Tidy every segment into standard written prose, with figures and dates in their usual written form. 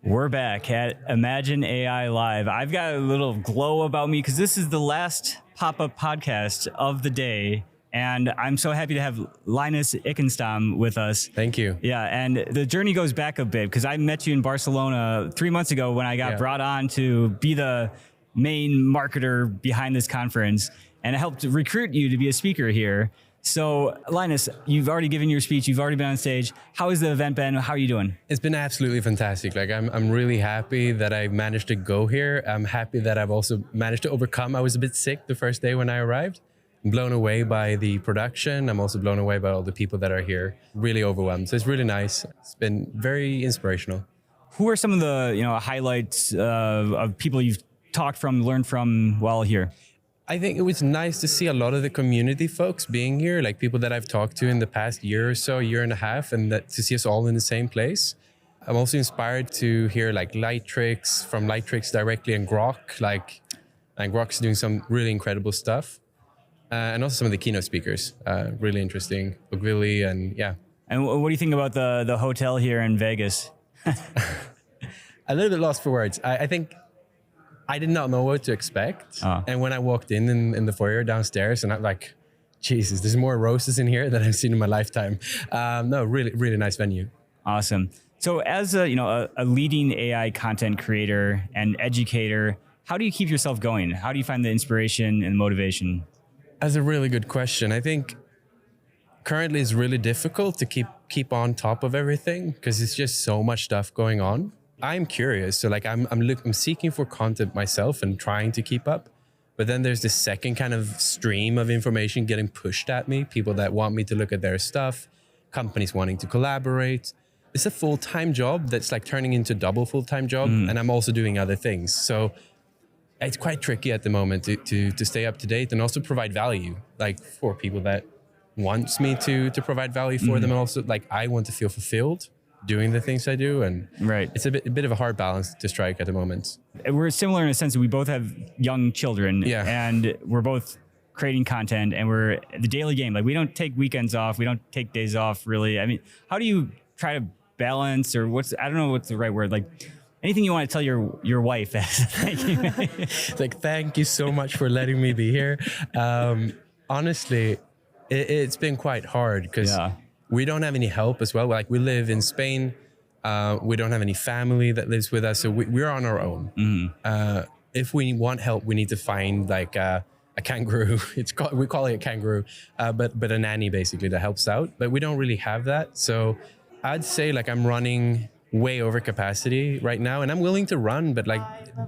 We're back at Imagine AI Live. I've got a little glow about me because this is the last pop-up podcast of the day. And I'm so happy to have Linus Ekenstam with us. Thank you. Yeah, and the journey goes back a bit because I met you in Barcelona 3 months ago when I got brought on to be the main marketer behind this conference. And I helped recruit you to be a speaker here. So, Linus, you've already given your speech. You've already been on stage. How has the event been? How are you doing? It's been absolutely fantastic. Like, I'm really happy that I managed to go here. I'm happy that I've also managed to overcome. I was a bit sick the first day when I arrived. I'm blown away by the production. I'm also blown away by all the people that are here. Really overwhelmed. So it's really nice. It's been very inspirational. Who are some of the highlights of people you've talked from, learned from while here? I think it was nice to see a lot of the community folks being here, like people that I've talked to in the past year or so, year and a half, and that to see us all in the same place. I'm also inspired to hear like from Light Tricks directly and Grok, and Grok's doing some really incredible stuff. And also some of the keynote speakers, really interesting, Ogilvy and yeah. And what do you think about the hotel here in Vegas? A little bit lost for words. I think I did not know what to expect. And when I walked in the foyer downstairs, and I'm like, Jesus, there's more roses in here than I've seen in my lifetime. No, really, really nice venue. Awesome. So as a leading AI content creator and educator, how do you keep yourself going? How do you find the inspiration and motivation? That's a really good question. I think currently it's really difficult to keep on top of everything because it's just so much stuff going on. I'm curious, so like I'm seeking for content myself and trying to keep up. But then there's this second kind of stream of information getting pushed at me, people that want me to look at their stuff, companies wanting to collaborate. It's a full-time job that's like turning into double full-time job, and I'm also doing other things. So it's quite tricky at the moment to stay up to date and also provide value, like for people that wants me to provide value for them, and also like I want to feel fulfilled doing the things I do, and it's a bit of a hard balance to strike at the moment. We're similar in a sense that we both have young children, and we're both creating content, and we're the daily game. Like we don't take weekends off, we don't take days off, really. I mean, how do you try to balance, or I don't know what's the right word, like anything you want to tell your wife? Thank you. It's like, thank you so much for letting me be here. Honestly, it's been quite hard because we don't have any help as well. Like we live in Spain. We don't have any family that lives with us. So we're on our own. If we want help, we need to find like a kangaroo. We call it a kangaroo, but a nanny basically that helps out. But we don't really have that. So I'd say like I'm running way over capacity right now, and I'm willing to run, but like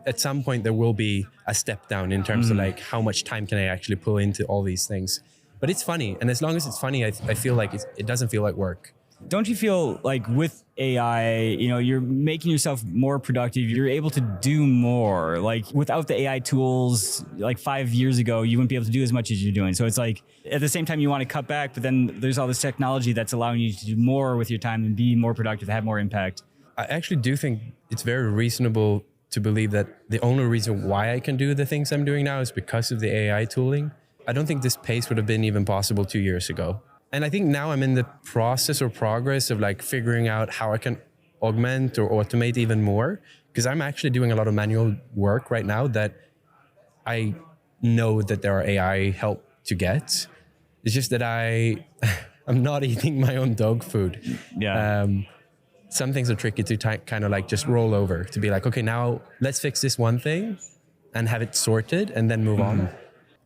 at some point there will be a step down in terms of like how much time can I actually pull into all these things. But it's funny, and as long as it's funny, I feel like it doesn't feel like work. Don't you feel like with AI, you're making yourself more productive, you're able to do more? Like without the AI tools, like 5 years ago, you wouldn't be able to do as much as you're doing. So it's like at the same time you want to cut back, but then there's all this technology that's allowing you to do more with your time and be more productive, have more impact. I actually do think it's very reasonable to believe that the only reason why I can do the things I'm doing now is because of the AI tooling. I don't think this pace would have been even possible 2 years ago. And I think now I'm in the process or progress of like figuring out how I can augment or automate even more, because I'm actually doing a lot of manual work right now that I know that there are AI help to get. It's just that I'm not eating my own dog food. Some things are tricky to kind of like just roll over, to be like, okay, now let's fix this one thing and have it sorted and then move on.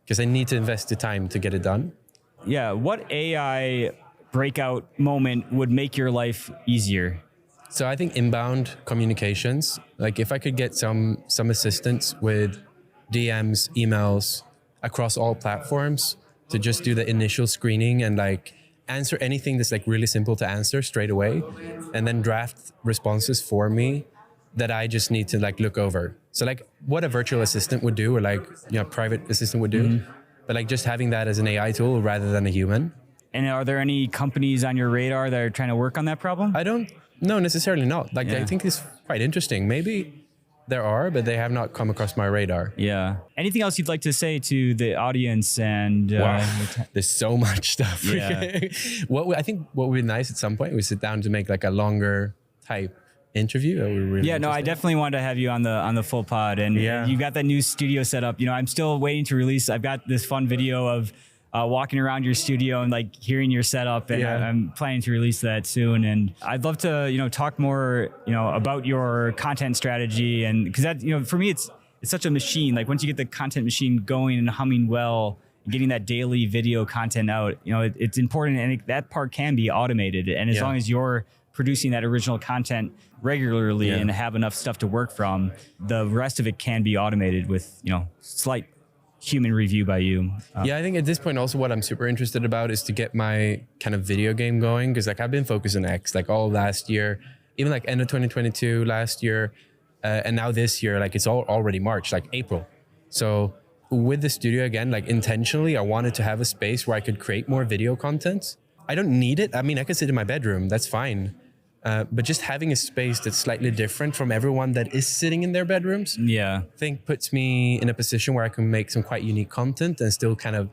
Because I need to invest the time to get it done. Yeah, what AI breakout moment would make your life easier? So I think inbound communications, like if I could get some assistance with DMs, emails across all platforms to just do the initial screening and like answer anything that's like really simple to answer straight away, and then draft responses for me that I just need to like look over. So like what a virtual assistant would do, or like private assistant would do, but like just having that as an AI tool rather than a human. And are there any companies on your radar that are trying to work on that problem? I don't know, necessarily not. Like I think it's quite interesting. Maybe there are, but they have not come across my radar. Yeah. Anything else you'd like to say to the audience? And wow, there's so much stuff. Yeah. I think what would be nice at some point, we sit down to make like a longer type interview. That would really Yeah, no, I definitely wanted to have you on the full pod, and you got that new studio set up. You know, I'm still waiting to release. I've got this fun video of walking around your studio and like hearing your setup, and I'm planning to release that soon. And I'd love to, you know, talk more, you know, about your content strategy, and because that, you know, for me, it's such a machine. Like once you get the content machine going and humming well, getting that daily video content out, you know, it's important, and that part can be automated. And as long as you're producing that original content regularly and have enough stuff to work from, the rest of it can be automated with, you know, slight human review by you. I think at this point also what I'm super interested about is to get my kind of video game going, because like I've been focused on X like all last year, even like end of 2022 last year, and now this year, like it's already March, like April. So with the studio again, like intentionally, I wanted to have a space where I could create more video content. I don't need it. I mean, I could sit in my bedroom, that's fine. But just having a space that's slightly different from everyone that is sitting in their bedrooms, I think puts me in a position where I can make some quite unique content and still kind of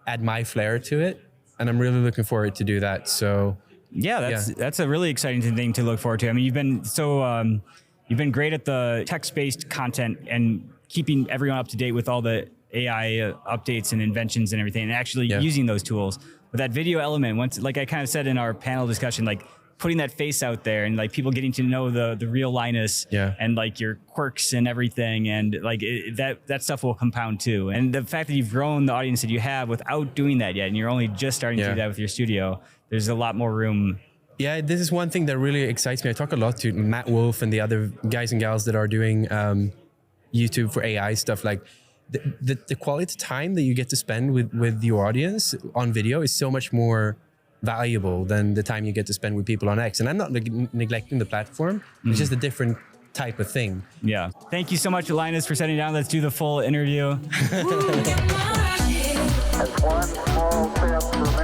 add my flair to it. And I'm really looking forward to do that. So that's a really exciting thing to look forward to. I mean, you've been great at the text-based content and keeping everyone up to date with all the AI updates and inventions and everything, and actually using those tools. But that video element, once, like I kind of said in our panel discussion, like putting that face out there and like people getting to know the real Linus and like your quirks and everything, and like that stuff will compound too. And the fact that you've grown the audience that you have without doing that yet, and you're only just starting to do that with your studio, there's a lot more room. Yeah, this is one thing that really excites me. I talk a lot to Matt Wolf and the other guys and gals that are doing YouTube for AI stuff. Like the quality time that you get to spend with your audience on video is so much more valuable than the time you get to spend with people on X. And I'm not neglecting the platform. It's just a different type of thing. Yeah. Thank you so much, Linus, for sitting down. Let's do the full interview. As one small step for